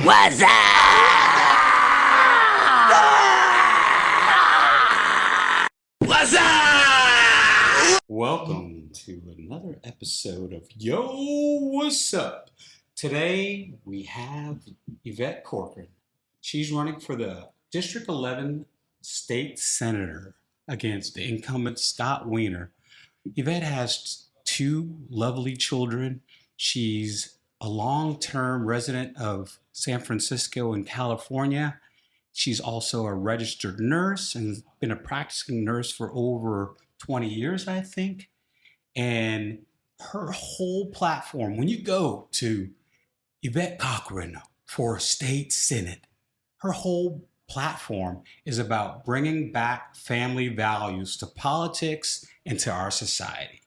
What's up? What's up? Welcome to another episode of Yo, What's Up? Today we have Yvette Corkrean. She's running for the District 11 State Senator against the incumbent Scott Wiener. Yvette has two lovely children. She's a long-term resident of San Francisco in California. She's also a registered nurse and been a practicing nurse for over 20 years, I think. And her whole platform, when you go to Yvette Corkrean for state senate, her whole platform is about bringing back family values to politics and to our society.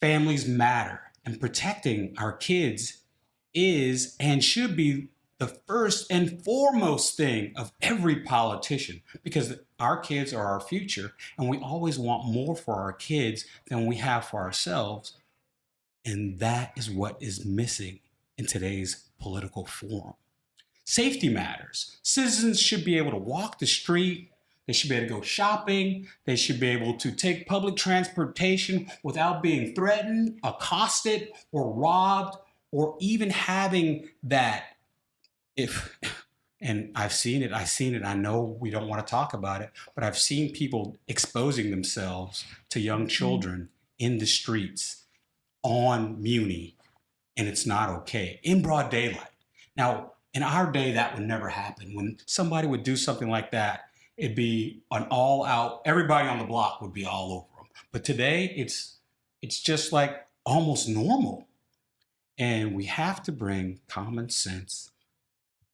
Families matter, and protecting our kids is and should be the first and foremost thing of every politician, because our kids are our future and we always want more for our kids than we have for ourselves. And that is what is missing in today's political forum. Safety matters. Citizens should be able to walk the street. They should be able to go shopping. They should be able to take public transportation without being threatened, accosted, or robbed, or even having that and I've seen it, I know we don't want to talk about it, but I've seen people exposing themselves to young children in the streets on Muni, and it's not okay, in broad daylight. Now, in our day, that would never happen. When somebody would do something like that, it'd be an all out, everybody on the block would be all over them. But today, it's just like almost normal. And we have to bring common sense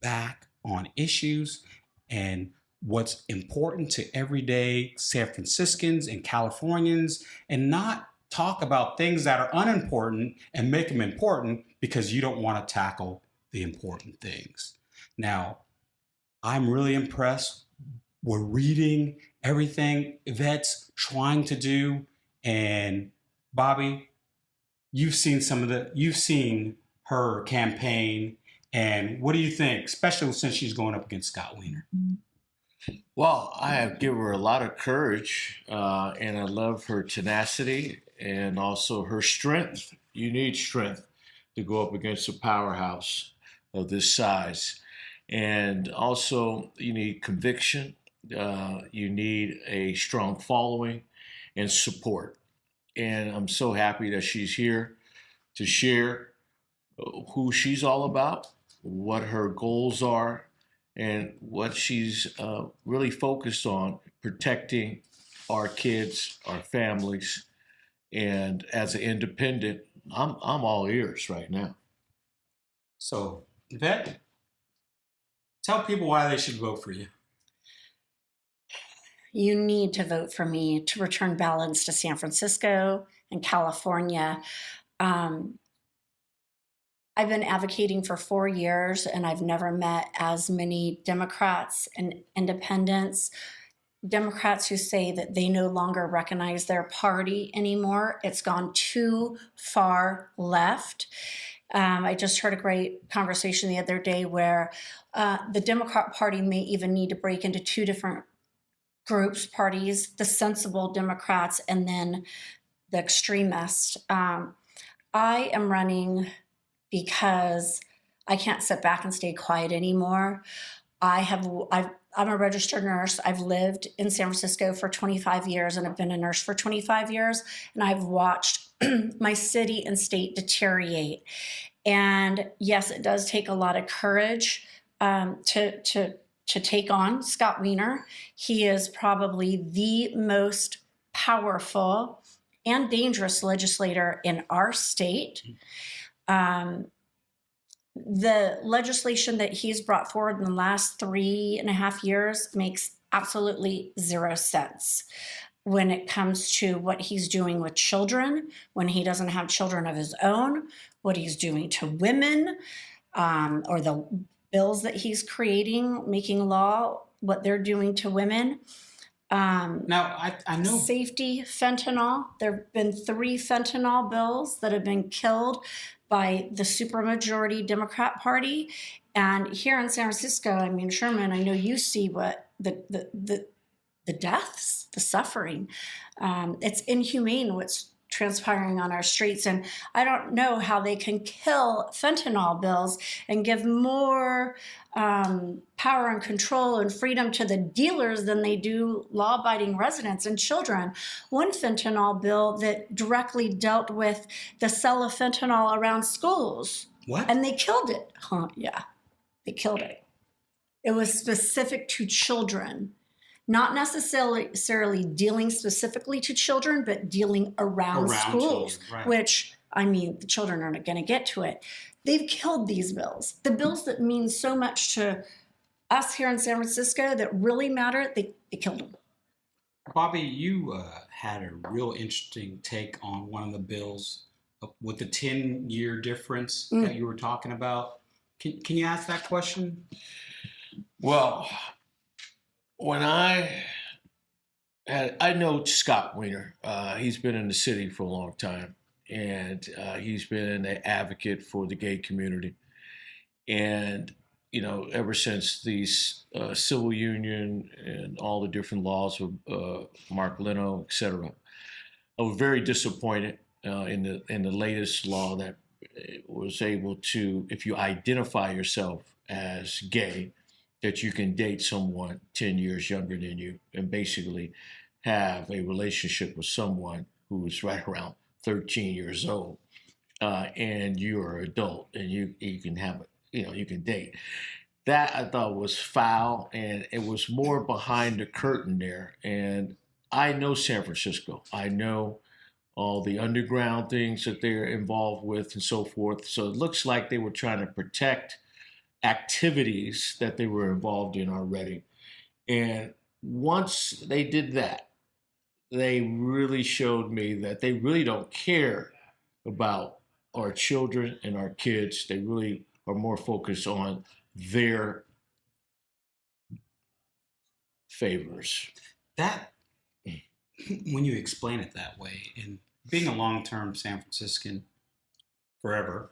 back on issues and what's important to everyday San Franciscans and Californians, and not talk about things that are unimportant and make them important because you don't want to tackle the important things. Now, I'm really impressed. We're reading everything Yvette's trying to do. And Bobby, you've seen her campaign. And what do you think, especially since she's going up against Scott Wiener? Well, I have given her a lot of courage, and I love her tenacity and also her strength. You need strength to go up against a powerhouse of this size. And also, you need conviction. You need a strong following and support. And I'm so happy that she's here to share who she's all about, what her goals are, and what she's really focused on, protecting our kids, our families. And as an independent, I'm all ears right now. So, Yvette, tell people why they should vote for you. You need to vote for me to return balance to San Francisco and California. I've been advocating for 4 years, and I've never met as many Democrats and independents, Democrats who say that they no longer recognize their party anymore. It's gone too far left. I just heard a great conversation the other day where the Democrat Party may even need to break into two different groups, parties, the sensible Democrats and then the extremists. I am running because I can't sit back and stay quiet anymore. I'm a registered nurse. I've lived in San Francisco for 25 years and I've been a nurse for 25 years. And I've watched my city and state deteriorate. And yes, it does take a lot of courage to take on Scott Wiener. He is probably the most powerful and dangerous legislator in our state. The legislation that he's brought forward in the last 3.5 years makes absolutely zero sense when it comes to what he's doing with children, when he doesn't have children of his own, what he's doing to women, or the bills that he's creating, making law, what they're doing to women. Now, I know Safety, fentanyl. There have been 3 fentanyl bills that have been killed by the supermajority Democrat Party. And here in San Francisco, I mean, Sherman, I know you see what the deaths, the suffering. It's inhumane what's transpiring on our streets. And I don't know how they can kill fentanyl bills and give more power and control and freedom to the dealers than they do law-abiding residents and children. One fentanyl bill that directly dealt with the sale of fentanyl around schools. What? And they killed it. Yeah, they killed it. It was specific to children. Not necessarily dealing specifically to children, but dealing around schools, children, right. Which, I mean, the children aren't going to get to it. They've killed these bills. The bills that mean so much to us here in San Francisco that really matter, they killed them. Bobby, you had a real interesting take on one of the bills with the 10-year difference that you were talking about. Can you ask that question? Well, when I know Scott Wiener, he's been in the city for a long time, and he's been an advocate for the gay community. And, you know, ever since these civil union and all the different laws of Mark Leno, et cetera, I was very disappointed in the latest law that was able to, if you identify yourself as gay, that you can date someone 10 years younger than you and basically have a relationship with someone who is right around 13 years old, and you're an adult and you can have you can date. That I thought was foul, and it was more behind the curtain there. And I know San Francisco. I know all the underground things that they're involved with and so forth. So it looks like they were trying to protect activities that they were involved in already. And once they did that, they really showed me that they really don't care about our children and our kids. They really are more focused on their favors. That, when you explain it that way, and being a long-term San Franciscan forever,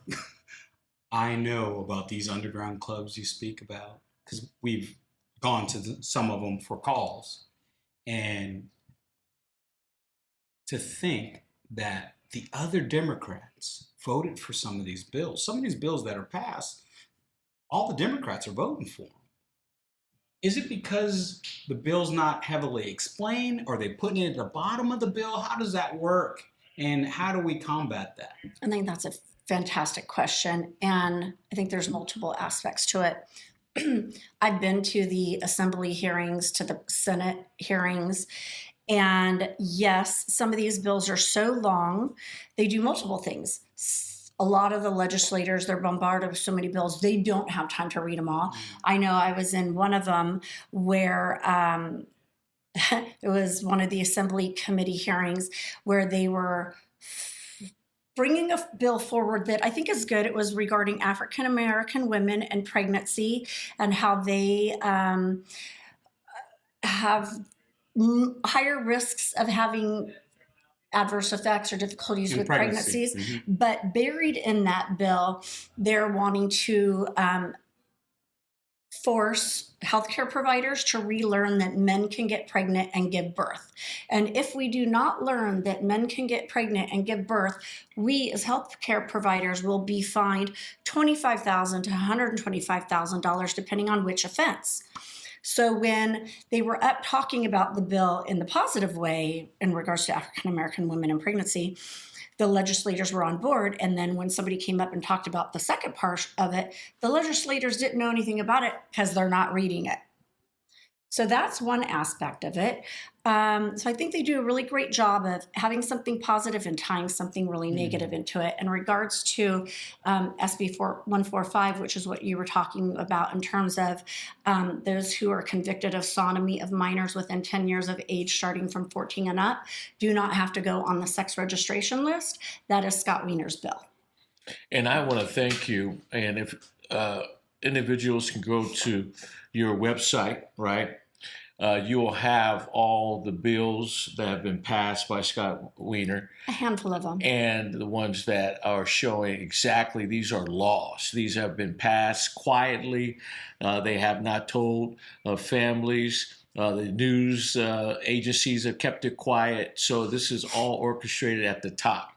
I know about these underground clubs you speak about because we've gone to some of them for calls. And to think that the other Democrats voted for some of these bills that are passed, all the Democrats are voting for them. Is it because the bill's not heavily explained? Or are they putting it at the bottom of the bill? How does that work? And how do we combat that? I think that's a fantastic question. And I think there's multiple aspects to it. I've been to the Assembly hearings, to the Senate hearings. And yes, some of these bills are so long, they do multiple things. A lot of the legislators, they're bombarded with so many bills, they don't have time to read them all. I know I was in one of them where it was one of the Assembly committee hearings where they were bringing a bill forward that I think is good. It was regarding African-American women and pregnancy and how they have higher risks of having adverse effects or difficulties with pregnancies. Mm-hmm. But buried in that bill, they're wanting to force healthcare providers to relearn that men can get pregnant and give birth. And if we do not learn that men can get pregnant and give birth, we as healthcare providers will be fined $25,000 to $125,000, depending on which offense. So when they were up talking about the bill in the positive way in regards to African-American women and pregnancy, the legislators were on board. And then when somebody came up and talked about the second part of it, the legislators didn't know anything about it because they're not reading it. So that's one aspect of it. So I think they do a really great job of having something positive and tying something really negative into it. In regards to SB 145, which is what you were talking about in terms of those who are convicted of sodomy of minors within 10 years of age, starting from 14 and up, do not have to go on the sex registration list. That is Scott Wiener's bill. And I want to thank you. And if individuals can go to your website, right? you will have all the bills that have been passed by Scott Wiener A handful of them. and the ones that are showing exactly these are laws. These have been passed quietly. They have not told families. The news agencies have kept it quiet. So this is all orchestrated at the top.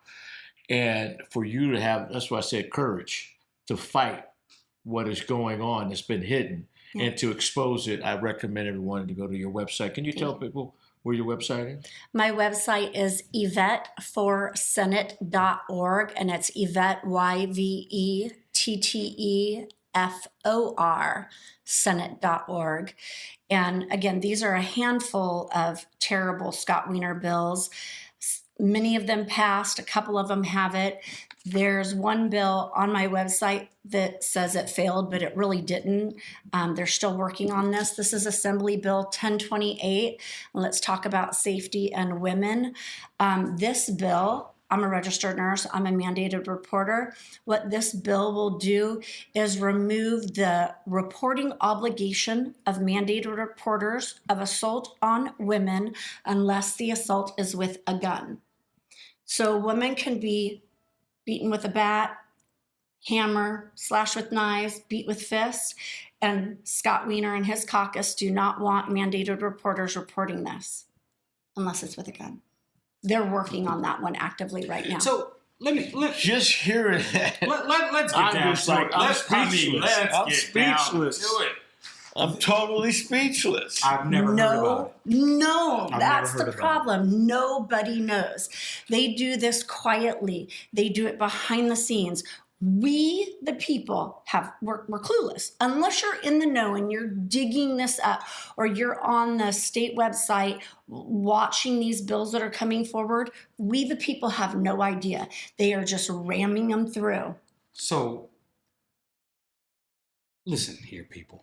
And for you to have, that's why I said courage, to fight what is going on that's been hidden and to expose it, I recommend everyone to go to your website. Can you tell people where your website is? My website is YvetteForSenate.org, and it's Yvette, YvetteFor, Senate.org. And again, these are a handful of terrible Scott Wiener bills. Many of them passed, a couple of them haven't. There's one bill on my website that says it failed, but it really didn't. They're still working on this. This is Assembly Bill 1028. Let's talk about safety and women. This bill, I'm a registered nurse, I'm a mandated reporter. What this bill will do is remove the reporting obligation of mandated reporters of assault on women unless the assault is with a gun. So women can be beaten with a bat, hammer, slash with knives, beat with fists, and Scott Wiener and his caucus do not want mandated reporters reporting this unless it's with a gun. They're working on that one actively right now. So Just hearing that. let's get I'm down just to like, it. I'm Let's speechless. I'm get speechless. down to it. I'm totally speechless. I've never heard about it. No, I've that's never the heard about it. problem. Nobody knows. They do this quietly. They do it behind the scenes. We, the people, we're clueless. Unless you're in the know and you're digging this up, or you're on the state website watching these bills that are coming forward, we, the people, have no idea. They are just ramming them through. So, listen here, people.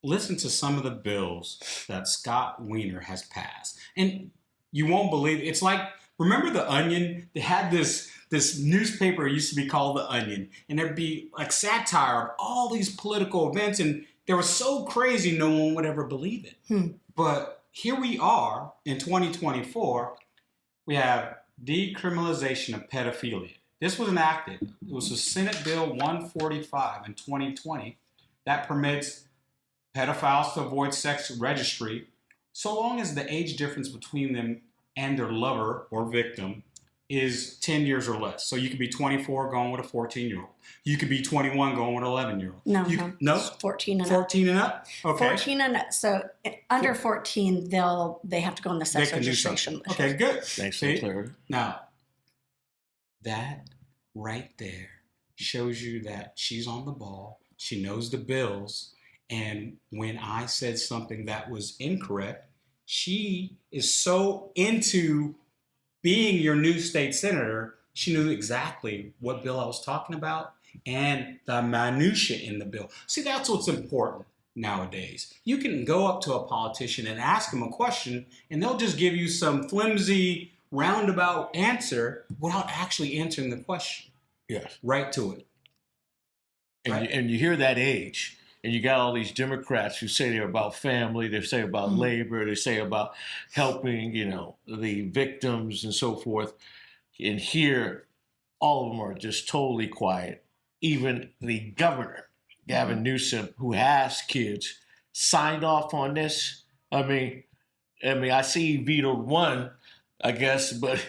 Listen to some of the bills that Scott Wiener has passed. And you won't believe it. It's like, remember The Onion? They had this newspaper, it used to be called The Onion, and there'd be like satire of all these political events, and they were so crazy no one would ever believe it. But here we are in 2024, we have decriminalization of pedophilia. This was enacted. It was the Senate Bill 145 in 2020 that permits pedophiles to avoid sex registry so long as the age difference between them and their lover or victim is 10 years or less. So you could be 24 going with a 14-year-old. You could be 21 going with an 11-year-old. No. It's 14 and up. 14 and up? Okay. 14 and up. So under 14, they have to go on the They sex can do registration something. list. Okay, good. Thanks for the clarity. Now, that right there shows you that she's on the ball. She knows the bills. And when I said something that was incorrect, she is so into being your new state senator, she knew exactly what bill I was talking about and the minutia in the bill. See, that's what's important nowadays. You can go up to a politician and ask them a question, and they'll just give you some flimsy, roundabout answer without actually answering the question. Yes. Right to it. And, Right. and you hear that age, and you got all these Democrats who say they're about family, they say about labor, they say about helping, the victims and so forth. And here, all of them are just totally quiet. Even the governor, Gavin Newsom, who has kids, signed off on this. I mean, I see he vetoed one, I guess, but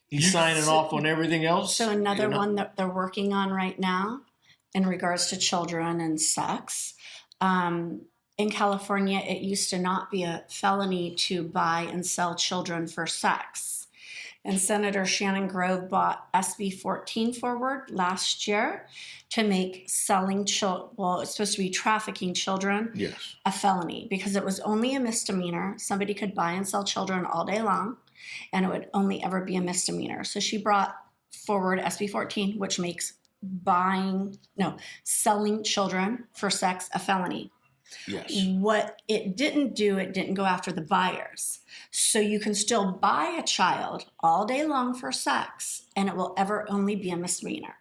he's signing off on everything else. So another one that they're working on right now in regards to children and sex. In California, it used to not be a felony to buy and sell children for sex. And Senator Shannon Grove brought SB 14 forward last year to make selling children, it's supposed to be trafficking children, Yes. a felony, because it was only a misdemeanor. Somebody could buy and sell children all day long, and it would only ever be a misdemeanor. So she brought forward SB 14, which makes selling children for sex a felony. Yes. What it didn't do, it didn't go after the buyers. So you can still buy a child all day long for sex, and it will ever only be a misdemeanor.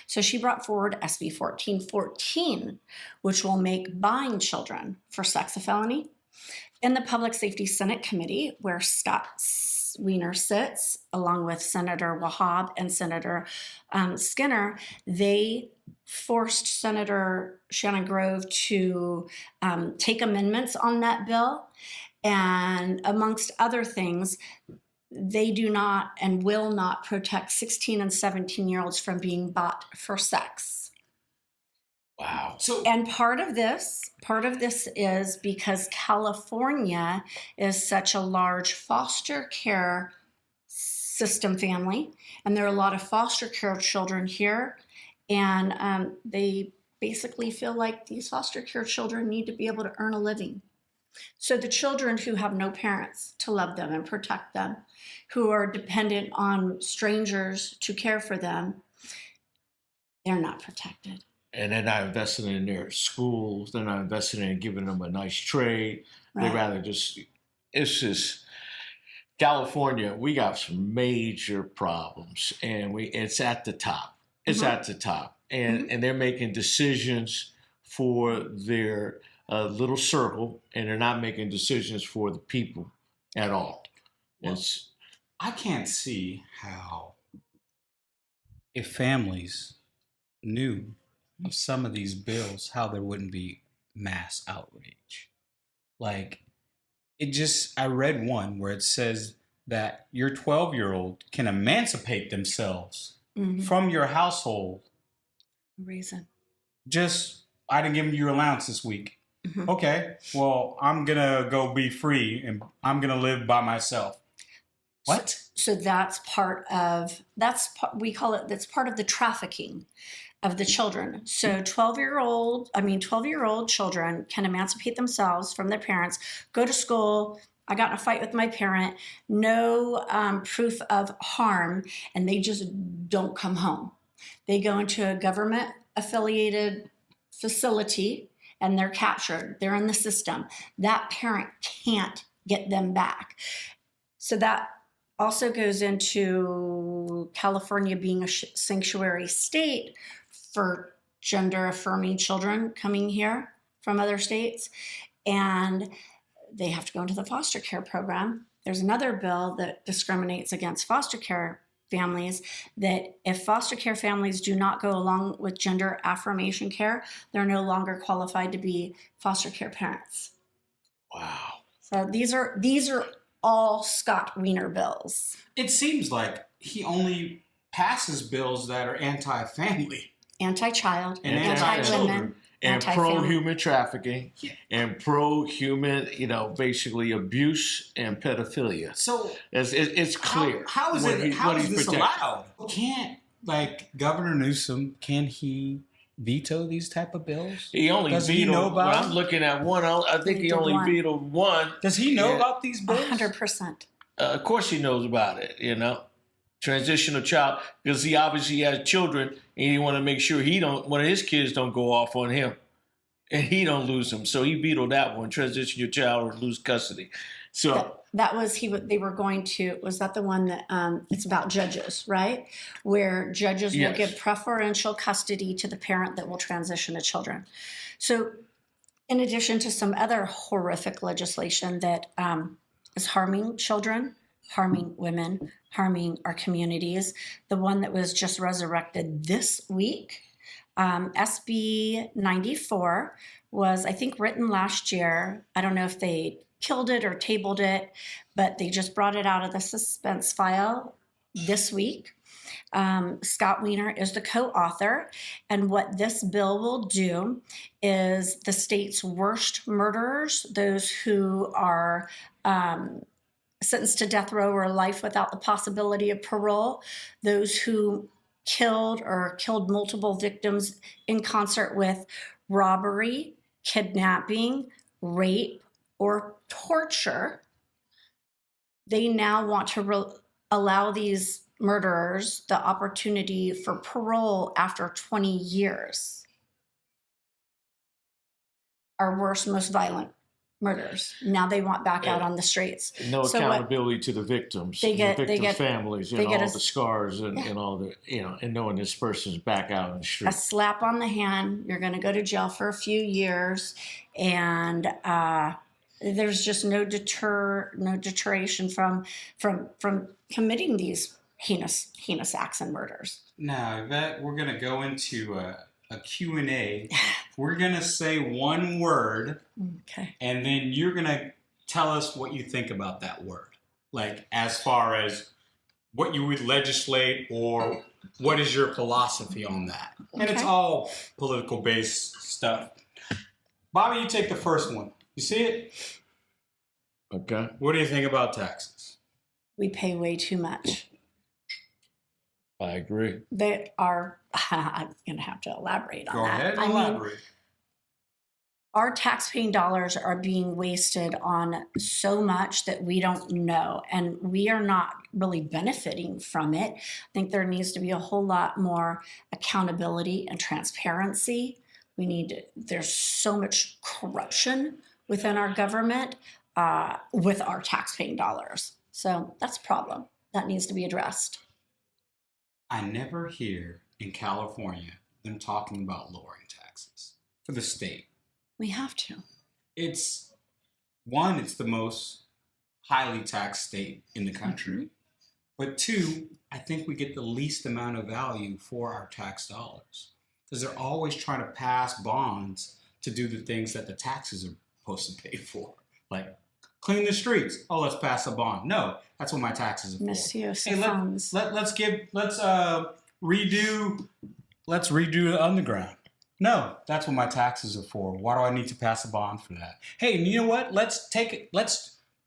So she brought forward SB 1414, which will make buying children for sex a felony In the Public Safety Senate Committee, where Scott Wiener sits, along with Senator Wahab and Senator Skinner, they forced Senator Shannon Grove to take amendments on that bill. And amongst other things, they do not and will not protect 16 and 17-year-olds from being bought for sex. Wow. And part of this is because California is such a large foster care system family, and there are a lot of foster care children here, and they basically feel like these foster care children need to be able to earn a living. So the children who have no parents to love them and protect them, who are dependent on strangers to care for them, they're not protected. And they're not investing in their schools. They're not investing in giving them a nice trade. Right. They rather just, it's just, California, we got some major problems, and it's at the top. It's at the top. And they're making decisions for their little circle, and they're not making decisions for the people at all. Well, I can't see how, if families knew of some of these bills, how there wouldn't be mass outrage. Like, I read one where it says that your 12-year-old can emancipate themselves from your household. Reason. I didn't give you your allowance this week. Okay, well, I'm going to go be free and I'm going to live by myself. What? So that's part of the trafficking of the children. So 12-year-old children can emancipate themselves from their parents, go to school. I got in a fight with my parent, no proof of harm, and they just don't come home. They go into a government affiliated facility and they're captured. They're in the system. That parent can't get them back. So that also goes into California being a sanctuary state for gender affirming children coming here from other states, and they have to go into the foster care program. There's another bill that discriminates against foster care families, that if foster care families do not go along with gender affirmation care, they're no longer qualified to be foster care parents. Wow. So these are all Scott Wiener bills. It seems like he only passes bills that are anti-family, Anti-child, and anti-women, and anti-family. pro-human trafficking, and pro-human, basically abuse and pedophilia. So it's clear. How is what it? How is this protecting. allowed? Can't Governor Newsom? Can he veto these type of bills? He only Does vetoed. he know about I'm them? looking at one. I think he only vetoed one. Does he know about these bills? 100%. Of course, he knows about it. Transitional child, because he obviously has children, and he want to make sure one of his kids don't go off on him, and he don't lose them. So he vetoed that one: transition your child or lose custody. So that was they were going to. Was that the one that it's about judges, right? Where judges will give preferential custody to the parent that will transition the children. So, in addition to some other horrific legislation that is harming children, harming women, harming our communities, the one that was just resurrected this week, SB 94, was, I think, written last year. I don't know if they killed it or tabled it, but they just brought it out of the suspense file this week. Scott Wiener is the co-author, and what this bill will do is the state's worst murderers, those who are sentenced to death row or life without the possibility of parole, those who killed multiple victims in concert with robbery, kidnapping, rape, or torture, they now want to allow these murderers the opportunity for parole after 20 years. Our worst, most violent murders. Now they want back out on the streets. No accountability to the victims, the victims' families, all the scars and all the, and knowing this person's back out on the street. A slap on the hand. You're going to go to jail for a few years, and There's just no deterration from committing these heinous acts and murders. Now, Yvette, we're going to go into a Q&A. We're going to say one word, Okay. and then you're going to tell us what you think about that word. Like, as far as what you would legislate or what is your philosophy on that. And it's Okay. all political-based stuff. Bobby, you take the first one. You see it? Okay. What do you think about taxes? We pay way too much. I agree. They are, I'm going to have to elaborate on Go that. ahead and I mean, elaborate. our taxpaying dollars are being wasted on so much that we don't know, and we are not really benefiting from it. I think there needs to be a whole lot more accountability and transparency. There's so much corruption within our government with our taxpaying dollars. So that's a problem that needs to be addressed. I never hear in California them talking about lowering taxes for the state. We have to. It's the most highly taxed state in the country. Mm-hmm. But two, I think we get the least amount of value for our tax dollars because they're always trying to pass bonds to do the things that the taxes are supposed to pay for. Like clean the streets. Oh, let's pass a bond. No, that's what my taxes are for. Misuse Hey, of funds. let's redo the underground. No, that's what my taxes are for. Why do I need to pass a bond for that? Hey, and you know what? Let's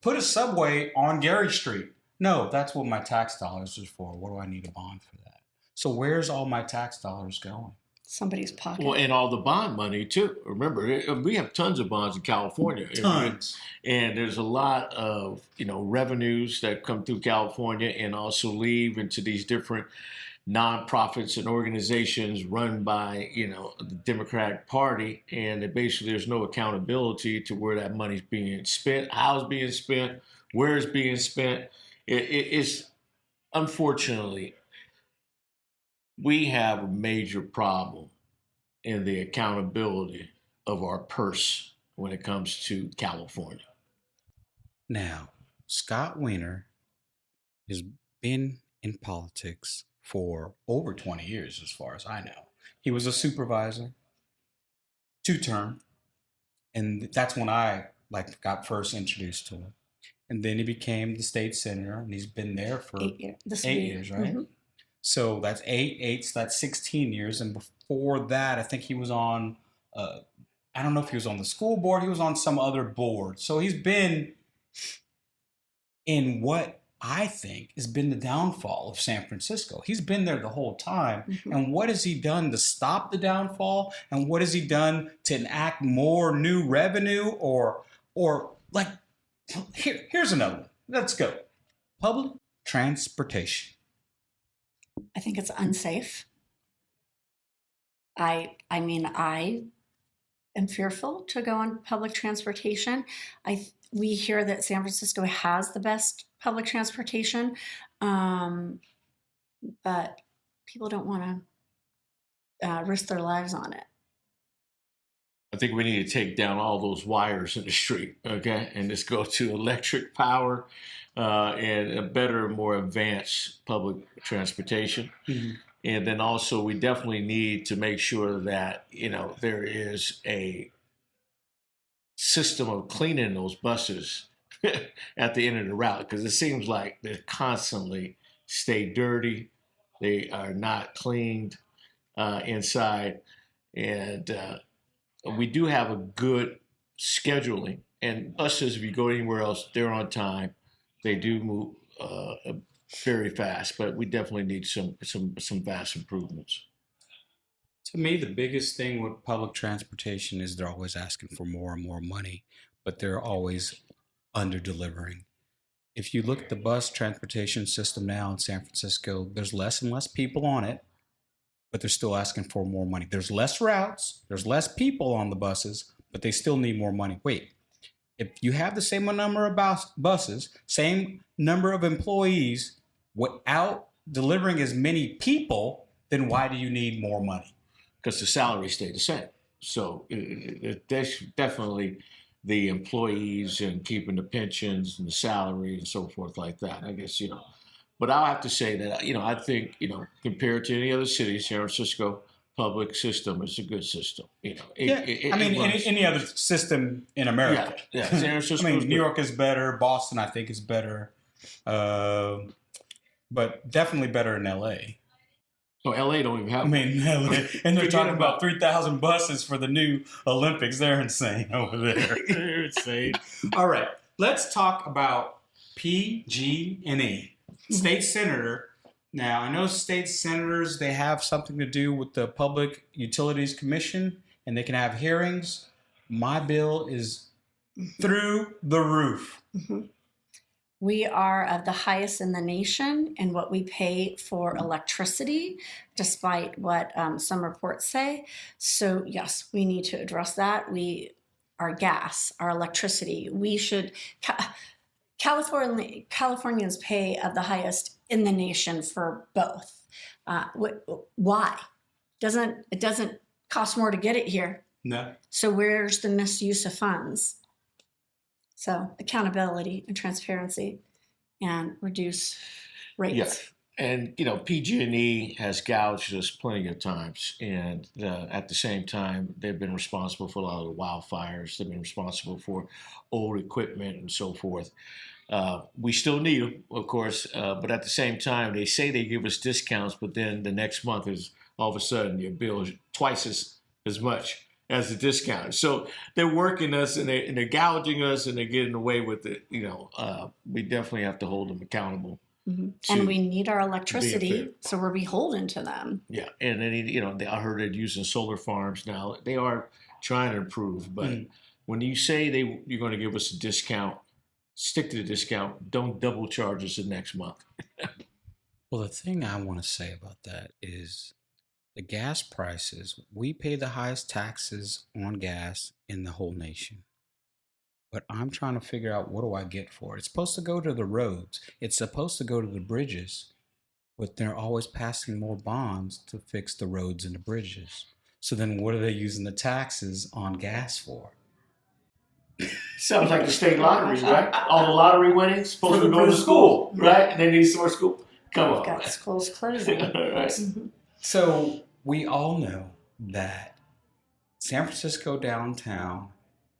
put a subway on Gary Street. No, that's what my tax dollars are for. What do I need a bond for that? So where's all my tax dollars going? Somebody's pocket. Well, and all the bond money too. Remember, we have tons of bonds in California. Tons. And there's a lot of, revenues that come through California and also leave into these different nonprofits and organizations run by, the Democratic Party. And basically there's no accountability to where that money's being spent, how it's being spent, where it's being spent. It's unfortunately, we have a major problem in the accountability of our purse when it comes to California. Now, Scott Wiener has been in politics for over 20 years, as far as I know. He was a supervisor, 2-term, and that's when I got first introduced to him. And then he became the state senator, and he's been there for 8 years. 8 years, right? Mm-hmm. So that's 8, so that's 16 years. And before that, I think he was on, I don't know if he was on the school board, he was on some other board. So he's been in what I think has been the downfall of San Francisco. He's been there the whole time. Mm-hmm. And what has he done to stop the downfall? And what has he done to enact more new revenue or here's another one. Let's go. Public transportation. I think it's unsafe. I mean, I am fearful to go on public transportation. We hear that San Francisco has the best public transportation, but people don't want to risk their lives on it. I think we need to take down all those wires in the street, okay, and just go to electric power and a better, more advanced public transportation. Mm-hmm. And then also we definitely need to make sure that, there is a system of cleaning those buses at the end of the route, because it seems like they constantly stay dirty. They are not cleaned inside. And we do have a good scheduling. And buses, if you go anywhere else, they're on time. They do move very fast, but we definitely need some vast improvements. To me, the biggest thing with public transportation is they're always asking for more and more money, but they're always under-delivering. If you look at the bus transportation system now in San Francisco, there's less and less people on it, but they're still asking for more money. There's less routes, there's less people on the buses, but they still need more money. Wait, if you have the same number of buses, same number of employees, without delivering as many people, then why do you need more money? Because the salaries stay the same. So they should definitely the employees and keeping the pensions and the salary and so forth like that. I guess, but I'll have to say that, I think, compared to any other city, San Francisco public system is a good system. I mean, any other system in America. Yeah. San Francisco. I mean, New York is better. Boston, I think, is better. But definitely better in LA. Oh, LA don't even have. I mean, LA, and they're talking about 3,000 buses for the new Olympics. They're insane over there. They're insane. All right, let's talk about PG&E, state senator. Now, I know state senators, they have something to do with the Public Utilities Commission, and they can have hearings. My bill is through the roof. Mm-hmm. We are of the highest in the nation in what we pay for electricity, despite what some reports say. So yes, we need to address that. Our gas, our electricity, we should, Californians pay of the highest in the nation for both. Why? It doesn't cost more to get it here. No. So where's the misuse of funds? So accountability and transparency and reduce rates. Yeah. And, PG&E has gouged us plenty of times. And at the same time, they've been responsible for a lot of the wildfires. They've been responsible for old equipment and so forth. We still need them, of course. But at the same time, they say they give us discounts, but then the next month is all of a sudden your bill is twice as much as the discount. So they're working us and they're gouging us and they're getting away with it. We definitely have to hold them accountable. Mm-hmm. And we need our electricity, so we're beholden to them. Yeah, and then I heard they're using solar farms now. They are trying to improve, but when you say you're going to give us a discount, stick to the discount. Don't double charge us the next month. Well, the thing I want to say about that is the gas prices. We pay the highest taxes on gas in the whole nation. But I'm trying to figure out, what do I get for it? It's supposed to go to the roads. It's supposed to go to the bridges. But they're always passing more bonds to fix the roads and the bridges. So then what are they using the taxes on gas for? Sounds like the state lottery, right? All the lottery winnings supposed to go to school, right? And they need some more school. Come on. Got schools closing. Right. Mm-hmm. So we all know that San Francisco downtown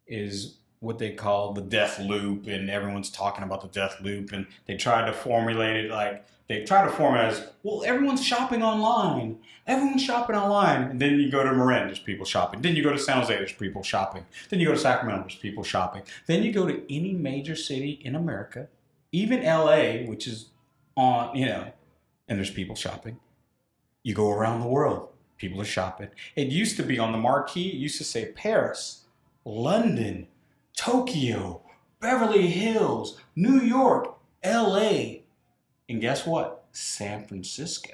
is what they call the death loop, and everyone's talking about the death loop, and they try to formulate it as, well, everyone's shopping online. Everyone's shopping online. And then you go to Marin, there's people shopping. Then you go to San Jose, there's people shopping. Then you go to Sacramento, there's people shopping. Then you go to any major city in America, even LA, which is on, and there's people shopping. You go around the world, people are shopping. It used to be on the marquee, it used to say Paris, London, Tokyo, Beverly Hills, New York, LA, and guess what? San Francisco.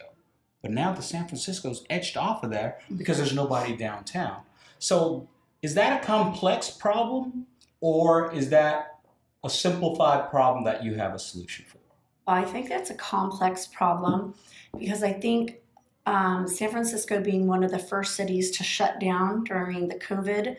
But now the San Francisco's etched off of there because there's nobody downtown. So is that a complex problem, or is that a simplified problem that you have a solution for? I think that's a complex problem because I think San Francisco being one of the first cities to shut down during the COVID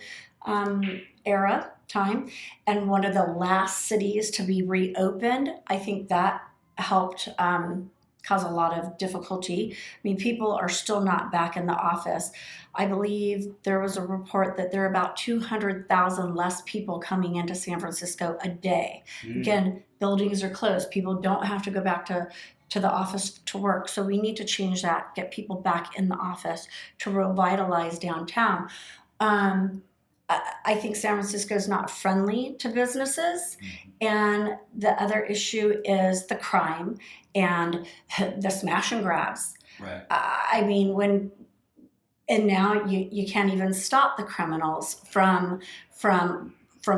era time and one of the last cities to be reopened, I think that helped cause a lot of difficulty. I mean, people are still not back in the office. I believe there was a report that there are about 200,000 less people coming into San Francisco a day. Again, buildings are closed. People don't have to go back to the office to work. So we need to change that, get people back in the office to revitalize downtown. I think San Francisco is not friendly to businesses. And the other issue is the crime and the smash and grabs. Right. I mean, and now you can't even stop the criminals from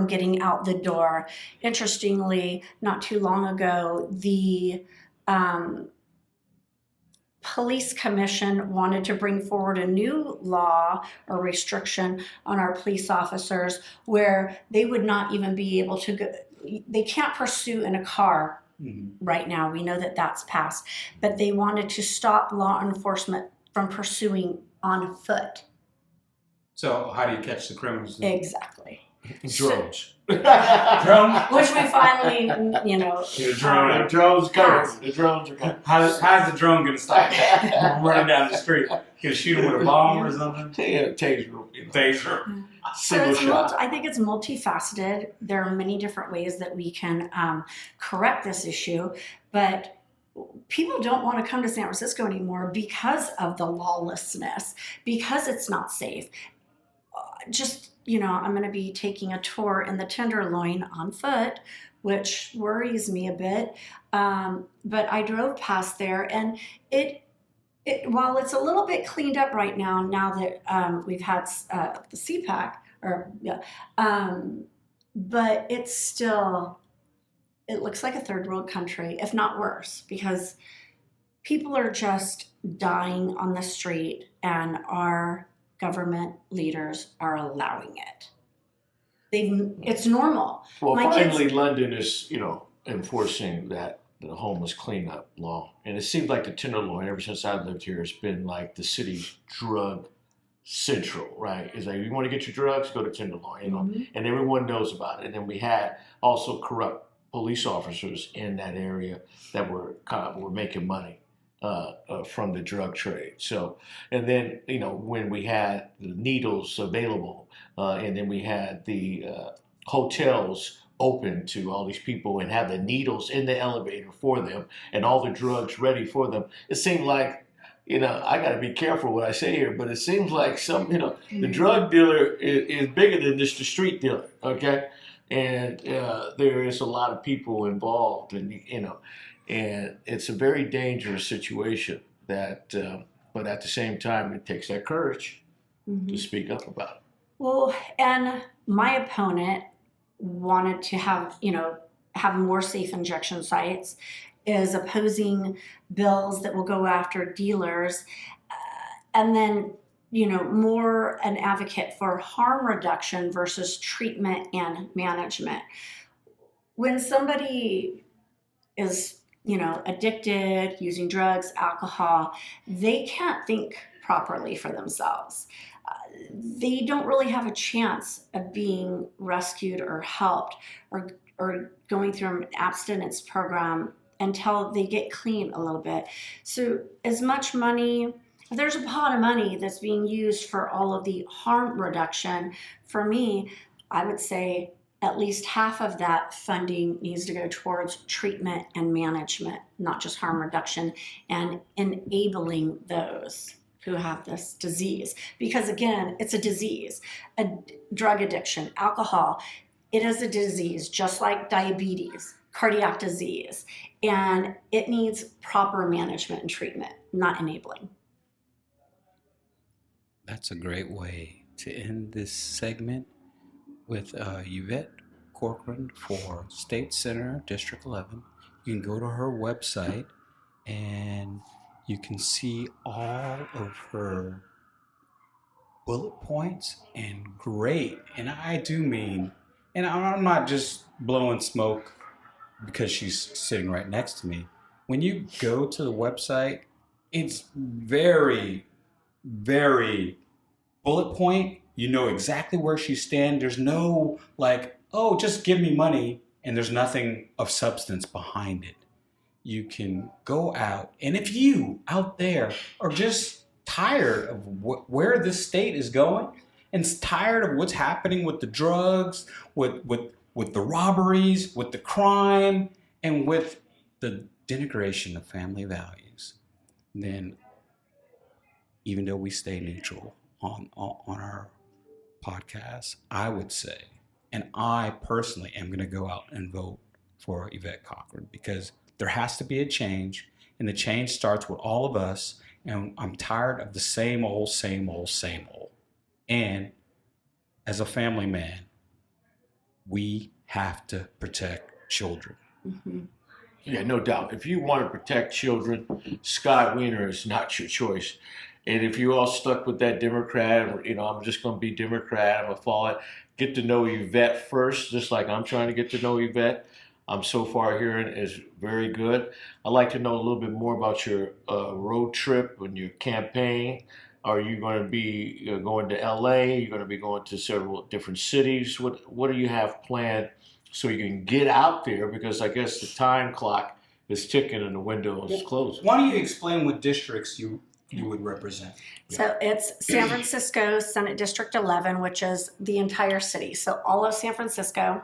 getting out the door. Interestingly, not too long ago, the police commission wanted to bring forward a new law or restriction on our police officers where they would not even be able to go, they can't pursue in a car right now. We know that that's passed, but they wanted to stop law enforcement from pursuing on foot. So how do you catch the criminals then? Exactly. Drones. Drone? which we finally, Get a drone. The drones coming. The drones are coming. How's the drone going to stop I'm running down the street? Gonna shoot him with a bomb or something? Yeah, taser. Taser. So Single it's shot. I think it's multifaceted. There are many different ways that we can correct this issue, but people don't want to come to San Francisco anymore because of the lawlessness, because it's not safe. I'm going to be taking a tour in the Tenderloin on foot, which worries me a bit. But I drove past there, and while it's a little bit cleaned up right now that we've had the CPAC, but it's still, it looks like a third world country, if not worse, because people are just dying on the street, and our government leaders are allowing it. It's normal. Well, My finally, kids- London is, enforcing the homeless cleanup law. And it seems like the Tenderloin, ever since I've lived here, has been like the city's drug central, right? It's like, you want to get your drugs, go to Tenderloin, Mhm. and everyone knows about it. And then we had also corrupt police officers in that area that were making money from the drug trade. So, and then, when we had the needles available, and then we had the hotels open to all these people and have the needles in the elevator for them and all the drugs ready for them. It seemed like, I got to be careful what I say here, but it seems like the drug dealer is bigger than just the street dealer, okay? And there is a lot of people involved, and and it's a very dangerous situation. But at the same time, it takes that courage to speak up about it. Well, and my opponent wanted to have more safe injection sites, is opposing bills that will go after dealers, and then more an advocate for harm reduction versus treatment and management. When somebody is addicted, using drugs, alcohol, they can't think properly for themselves. They don't really have a chance of being rescued or helped or going through an abstinence program until they get clean a little bit. So as much money, there's a pot of money that's being used for all of the harm reduction. For me, I would say at least half of that funding needs to go towards treatment and management, not just harm reduction, and enabling those who have this disease. Because again, it's a disease, a drug addiction, alcohol. It is a disease, just like diabetes, cardiac disease, and it needs proper management and treatment, not enabling. That's a great way to end this segment with Yvette Corkrean for State Senator, District 11. You can go to her website and you can see all of her bullet points, and great. And I do mean, and I'm not just blowing smoke because she's sitting right next to me. When you go to the website, it's very, very bullet point. You know exactly where she stands. There's no just give me money, and there's nothing of substance behind it. You can go out, and if you out there are just tired of where this state is going, and tired of what's happening with the drugs, with the robberies, with the crime, and with the denigration of family values, then even though we stay neutral on our podcast, I would say, and I personally am going to go out and vote for Yvette Corkrean, because there has to be a change, and the change starts with all of us, and I'm tired of the same old. And as a family man, we have to protect children. Mm-hmm. Yeah, no doubt. If you want to protect children, Scott Wiener is not your choice. And if you all stuck with that Democrat, I'm just going to be Democrat, I'm going to follow it, get to know Yvette first, just like I'm trying to get to know Yvette. I'm so far hearing is very good. I'd like to know a little bit more about your road trip and your campaign. Are you going to be going to LA? You're going to be going to several different cities. What do you have planned so you can get out there? Because I guess the time clock is ticking and the window is closing. Why don't you explain what districts you would represent? So it's San Francisco, Senate District 11, which is the entire city. So all of San Francisco,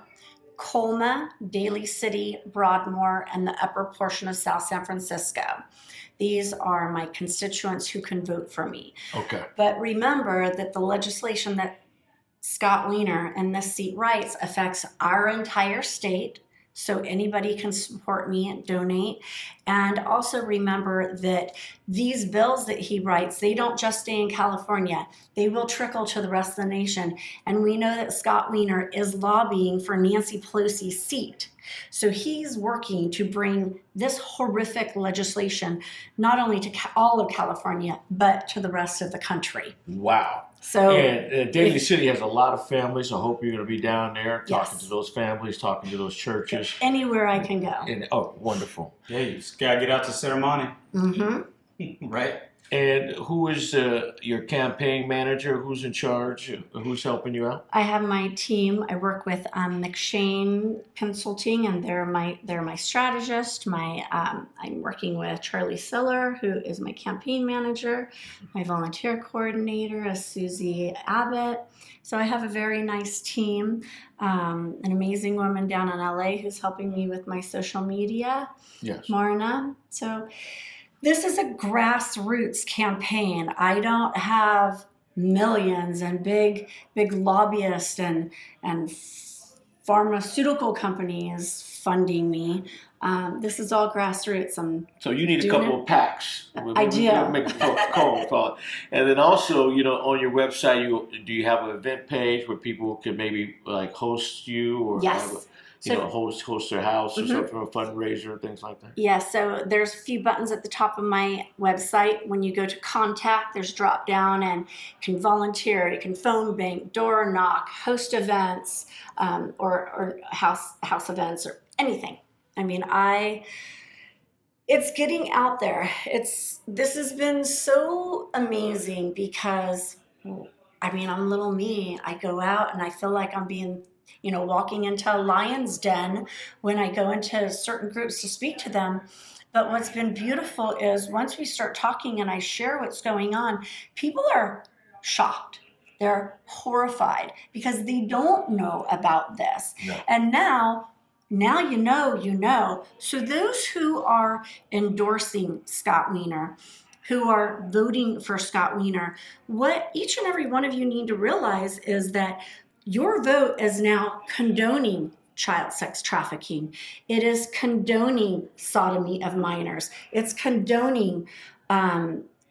Colma, Daly City, Broadmoor, and the upper portion of South San Francisco. These are my constituents who can vote for me. Okay. But remember that the legislation that Scott Wiener and this seat writes affects our entire state. So anybody can support me and donate. And also remember that these bills that he writes, they don't just stay in California. They will trickle to the rest of the nation. And we know that Scott Wiener is lobbying for Nancy Pelosi's seat. So he's working to bring this horrific legislation not only to all of California, but to the rest of the country. Wow. So, and Daly City has a lot of families. I hope you're going to be down there talking Yes. to those families, talking to those churches. Anywhere I can go. And oh, wonderful. Yeah, you just gotta get out to ceremony, Mm-hmm. right? And who is your campaign manager? Who's in charge? Who's helping you out? I have my team. I work with McShane Consulting, and they're my strategist. I'm working with Charlie Siller, who is my campaign manager. My volunteer coordinator is Susie Abbott. So I have a very nice team. An amazing woman down in LA who's helping me with my social media, Yes. Marna. So this is a grassroots campaign. I don't have millions and big lobbyists and pharmaceutical companies funding me. This is all grassroots. So you need a Doing couple it? of packs. I do. We'll make a call. And then also, on your website, do you have an event page where people can maybe like host you or Yes. have So- host their house or Mhm. something for a fundraiser, things like that? Yeah, so there's a few buttons at the top of my website. When you go to contact, there's drop down and you can volunteer, you can phone bank, door knock, host events, or house events or anything. I mean, it's getting out there. This has been so amazing because, I mean, I'm little me. I go out and I feel like I'm being, walking into a lion's den when I go into certain groups to speak to them. But what's been beautiful is once we start talking and I share what's going on, people are shocked. They're horrified because they don't know about this. No. And now you know. So those who are endorsing Scott Wiener, who are voting for Scott Wiener, what each and every one of you need to realize is that your vote is now condoning child sex trafficking. It is condoning sodomy of minors. It's condoning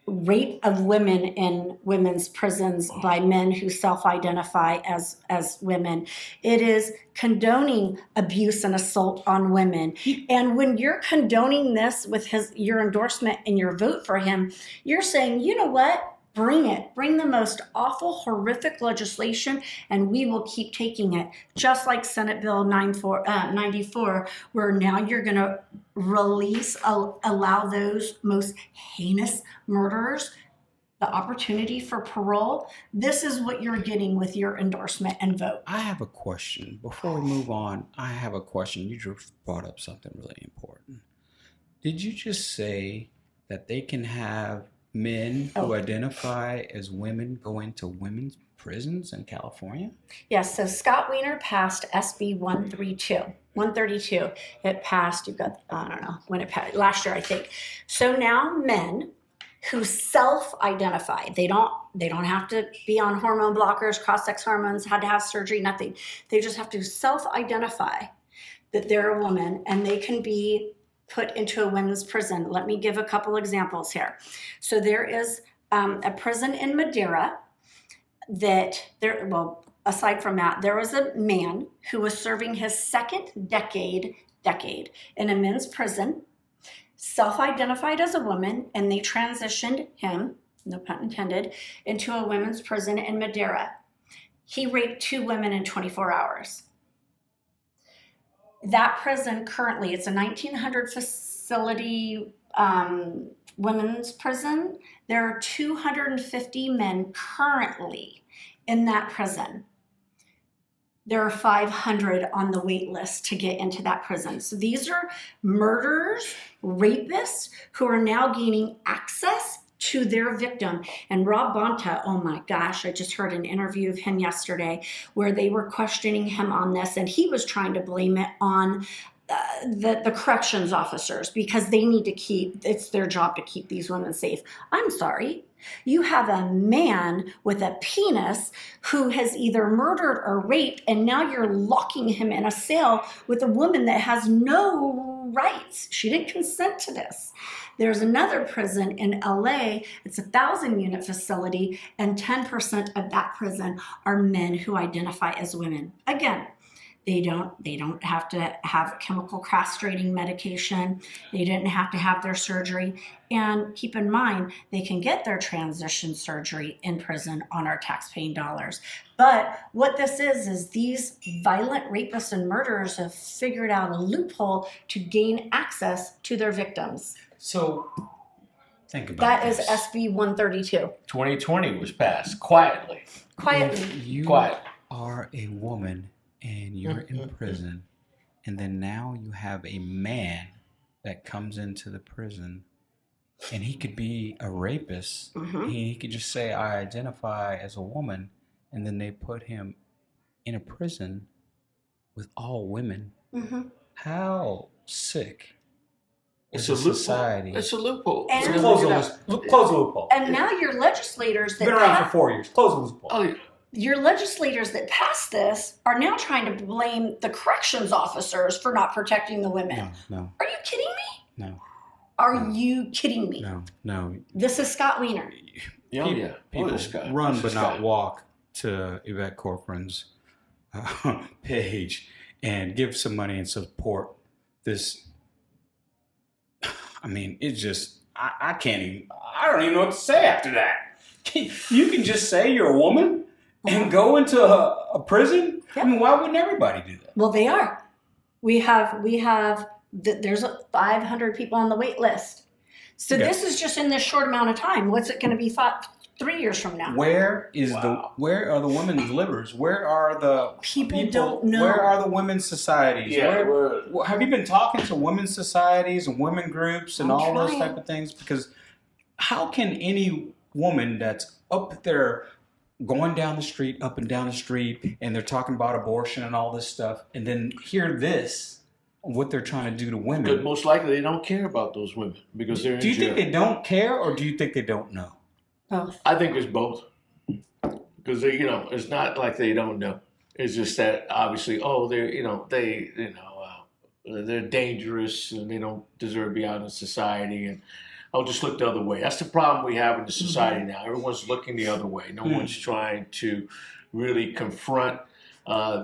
rape of women in women's prisons by men who self-identify as women. It is condoning abuse and assault on women. And when you're condoning this with your endorsement and your vote for him, you're saying, you know what? Bring it. Bring the most awful, horrific legislation, and we will keep taking it. Just like Senate Bill 94, where now you're going to allow those most heinous murderers the opportunity for parole. This is what you're getting with your endorsement and vote. I have a question. Before we move on, I have a question. You just brought up something really important. Did you just say that they can have men who identify as women go into women's prisons in California? Yes, so Scott Wiener passed SB 132. It passed, I don't know when it passed, last year, I think. So now men who self-identify, they don't have to be on hormone blockers, cross-sex hormones, had to have surgery, nothing. They just have to self-identify that they're a woman, and they can be put into a women's prison. Let me give a couple examples here. So there is a prison in Madeira aside from that, there was a man who was serving his second decade in a men's prison, self-identified as a woman, and they transitioned him, no pun intended, into a women's prison in Madeira. He raped 2 women in 24 hours. That prison currently, it's a 1900 facility women's prison. There are 250 men currently in that prison. There are 500 on the wait list to get into that prison. So these are murderers, rapists who are now gaining access to their victim. And Rob Bonta, oh my gosh, I just heard an interview of him yesterday where they were questioning him on this, and he was trying to blame it on the corrections officers because they need to it's their job to keep these women safe. I'm sorry. You have a man with a penis who has either murdered or raped, and now you're locking him in a cell with a woman that has no rights. She didn't consent to this. There's another prison in LA. It's a 1,000-unit facility, and 10% of that prison are men who identify as women. Again, they don't have to have chemical castrating medication. They didn't have to have their surgery. And keep in mind, they can get their transition surgery in prison on our tax-paying dollars. But what this is these violent rapists and murderers have figured out a loophole to gain access to their victims. So think about That this. is SB 132. 2020 was passed quietly. Quietly. You Quiet. are a woman and you're in prison, and then now you have a man that comes into the prison, and he could be a rapist. Mhm. He could just say, I identify as a woman, and then they put him in a prison with all women. Mhm. How sick It's is a a loophole. society? It's a loophole. And- So Close look the it up. close the loophole. And now your legislators that Been around for 4 years. Close the loophole. Oh, yeah. your legislators that passed this are now trying to blame the corrections officers for not protecting the women. No, Are you kidding me? no, Are you kidding me? no. This is Scott Wiener. Oh, yeah. People this guy. run This but not guy. walk to Yvette Corkrean's page and give some money and support this. I mean, it's just, I can't even, I don't even know what to say after that. You can just say you're a woman and go into a prison? I mean, why wouldn't everybody do that? Well, they are. There's 500 people on the wait list. So Okay. this is just in this short amount of time. What's it going to be 3 years from now? Where is where are the women's livers? Where are the People don't know. Where are the women's societies? Yeah, Have you been talking to women's societies and women groups and I'm all those trying. type of things? Because how can any woman that's up there going down the street, up and down the street, and they're talking about abortion and all this stuff, and then hear this, what they're trying to do to women? But most likely they don't care about those women because they're in Do you jail. think they don't care, or do you think they don't know? Both. I think it's both. Because it's not like they don't know. It's just that obviously, they're dangerous and they don't deserve to be out in society, and I'll just look the other way. That's the problem we have in the society now. Everyone's looking the other way. No one's trying to really confront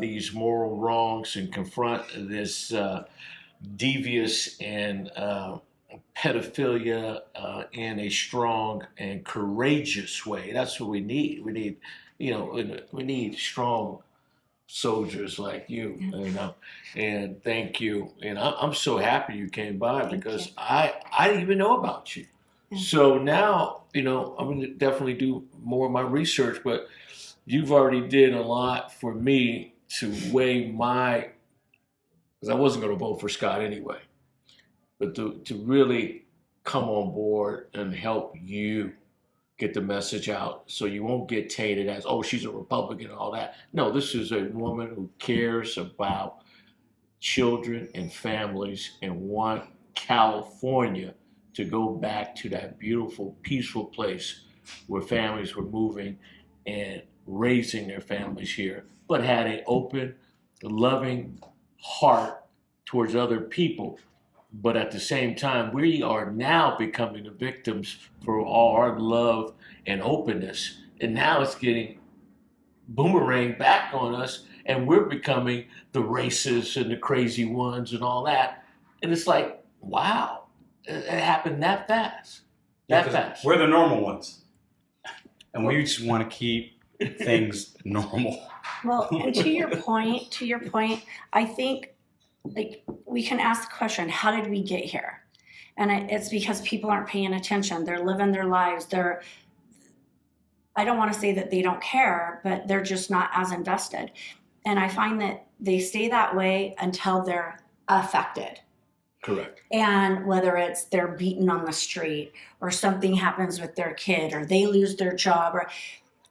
these moral wrongs and confront this devious and pedophilia in a strong and courageous way. That's what we need. We need strong soldiers like you, and thank you. And I'm so happy you came by because I didn't even know about you. So now, I'm going to definitely do more of my research, but you've already did a lot for me to weigh because I wasn't going to vote for Scott anyway, but to really come on board and help you get the message out so you won't get tainted as, oh, she's a Republican and all that. No, this is a woman who cares about children and families and want California to go back to that beautiful, peaceful place where families were moving and raising their families here, but had an open, loving heart towards other people. But at the same time, we are now becoming the victims for all our love and openness. And now it's getting boomerang back on us, and we're becoming the racists and the crazy ones and all that. And it's like, wow, it happened that fast. Fast. We're the normal ones. And we just want to keep things normal. Well, and to your point, I think we can ask the question, how did we get here? And it's because people aren't paying attention. They're living their lives. I don't want to say that they don't care, but they're just not as invested. And I find that they stay that way until they're affected. Correct. And whether it's they're beaten on the street or something happens with their kid or they lose their job, or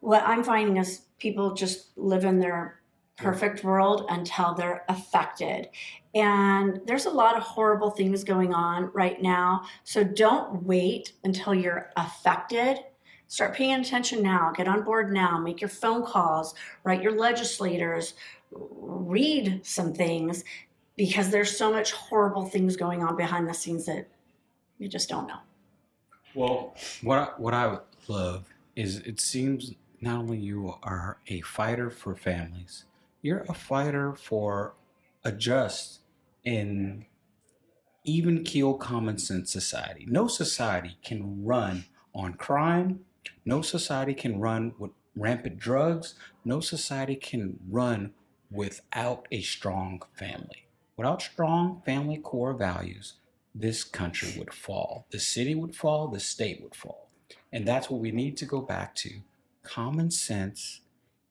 what I'm finding is people just live in their perfect world until they're affected. And there's a lot of horrible things going on right now. So don't wait until you're affected. Start paying attention now. Get on board now. Make your phone calls. Write your legislators. Read some things, because there's so much horrible things going on behind the scenes that you just don't know. Well, what I would love is, it seems not only you are a fighter for families, you're a fighter for a just and even keel common sense society. No society can run on crime. No society can run with rampant drugs. No society can run without a strong family. Without strong family core values, this country would fall. The city would fall. The state would fall. And that's what we need to go back to. Common sense,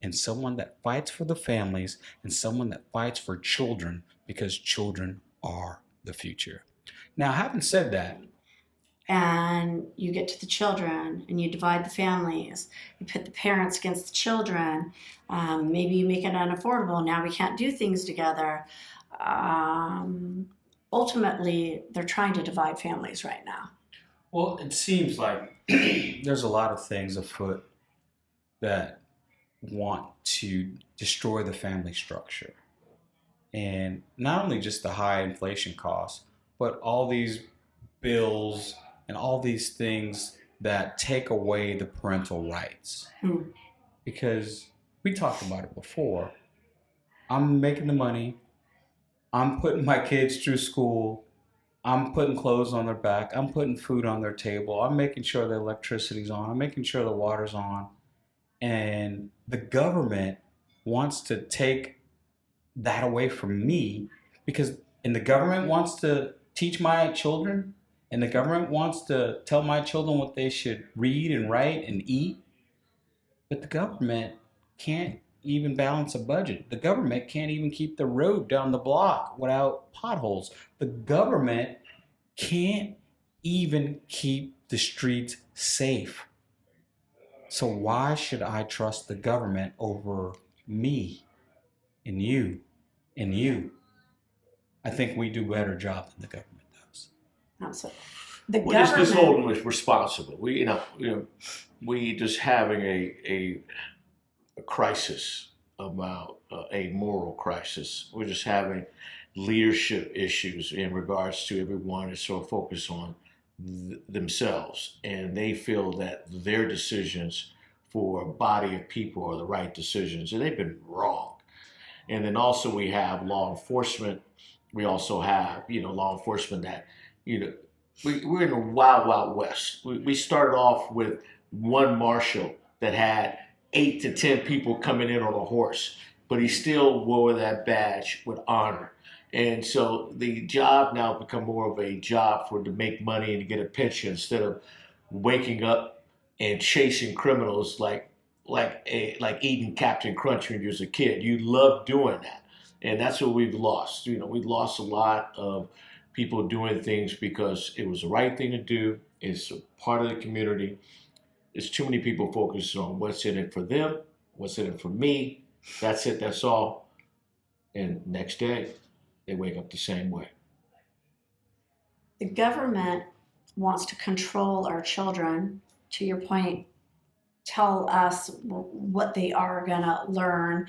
and someone that fights for the families, and someone that fights for children, because children are the future. Now, having said that, and you get to the children and you divide the families, you put the parents against the children, maybe you make it unaffordable, now we can't do things together. Ultimately, they're trying to divide families right now. well, it seems like there's a lot of things afoot that want to destroy the family structure. And not only just the high inflation costs, but all these bills and all these things that take away the parental rights. Because we talked about it before. I'm making the money. I'm putting my kids through school. I'm putting clothes on their back. I'm putting food on their table. I'm making sure the electricity's on. I'm making sure the water's on. And the government wants to take that away from me, and the government wants to teach my children, and the government wants to tell my children what they should read and write and eat. But the government can't even balance a budget. The government can't even keep the road down the block without potholes. The government can't even keep the streets safe. So why should I trust the government over me and you and you? I think we do a better job than the government does. Absolutely. The Well, this government, whole was responsible. We just having a crisis about a moral crisis. We're just having leadership issues in regards to everyone is so focused on themselves, and they feel that their decisions for a body of people are the right decisions, and they've been wrong. And then also we have law enforcement. We also have law enforcement that we're in the wild, wild west. We started off with one marshal that had 8 to 10 people coming in on a horse, but he still wore that badge with honor. And so the job now become more of a job to make money and to get a pension, instead of waking up and chasing criminals like eating Captain Crunch when you was a kid. You love doing that, and that's what we've lost. We've lost a lot of people doing things because it was the right thing to do. It's a part of the community. It's too many people focused on what's in it for them, what's in it for me. That's it. That's all. And next day, they wake up the same way. the government wants to control our children, to your point, tell us what they are going to learn.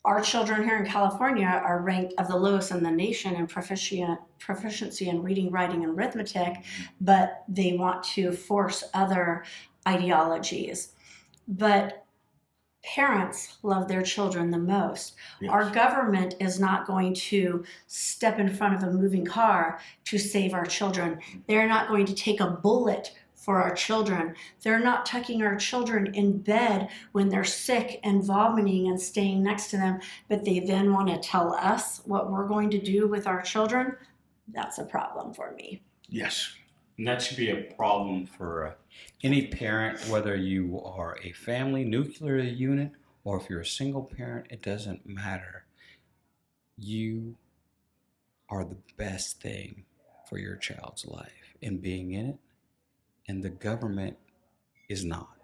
Our children here in California are ranked of the lowest in the nation in proficiency in reading, writing, and arithmetic, but they want to force other ideologies. But parents love their children the most. Yes. Our government is not going to step in front of a moving car to save our children. They're not going to take a bullet for our children. They're not tucking our children in bed when they're sick and vomiting and staying next to them, but they then want to tell us what we're going to do with our children. That's a problem for me. Yes. And that should be a problem for any parent, whether you are a family nuclear unit or if you're a single parent, it doesn't matter. You are the best thing for your child's life and being in it, and the government is not.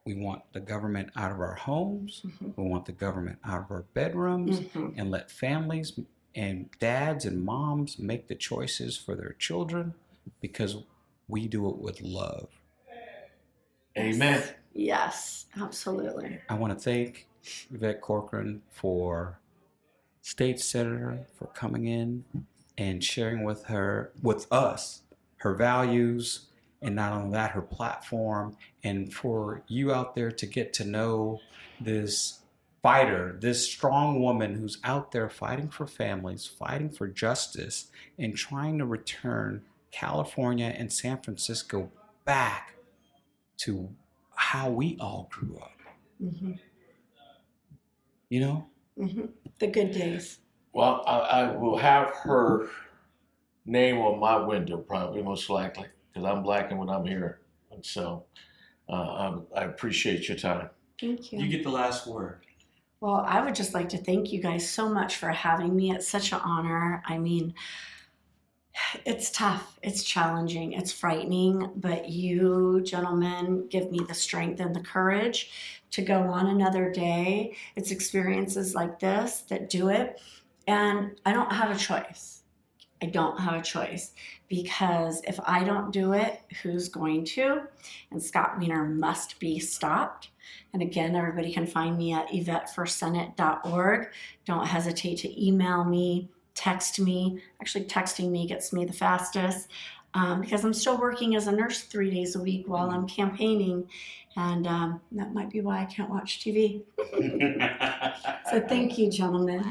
We want the government out of our homes. We want the government out of our bedrooms, and let families and dads and moms make the choices for their children because we do it with love. Amen. Yes, absolutely. I want to thank Yvette Corkrean for state senator for coming in and sharing with us, her values, and not only that, her platform, and for you out there to get to know this fighter, this strong woman who's out there fighting for families, fighting for justice, and trying to return California and San Francisco back to how we all grew up. You know? The good days. Well, I will have her name on my window, probably, most likely, because I'm black and when I'm here. And so I appreciate your time. Thank you. You get the last word. Well, I would just like to thank you guys so much for having me. It's such an honor. I mean, it's tough, it's challenging, it's frightening, but you gentlemen give me the strength and the courage to go on another day. It's experiences like this that do it. And I don't have a choice. I don't have a choice, because if I don't do it, who's going to? And Scott Wiener must be stopped. And again, everybody can find me at YvetteForSenate.org. Don't hesitate to email me, text me. Actually, texting me gets me the fastest, because I'm still working as a nurse 3 days a week while I'm campaigning. And that might be why I can't watch TV. So thank you, gentlemen.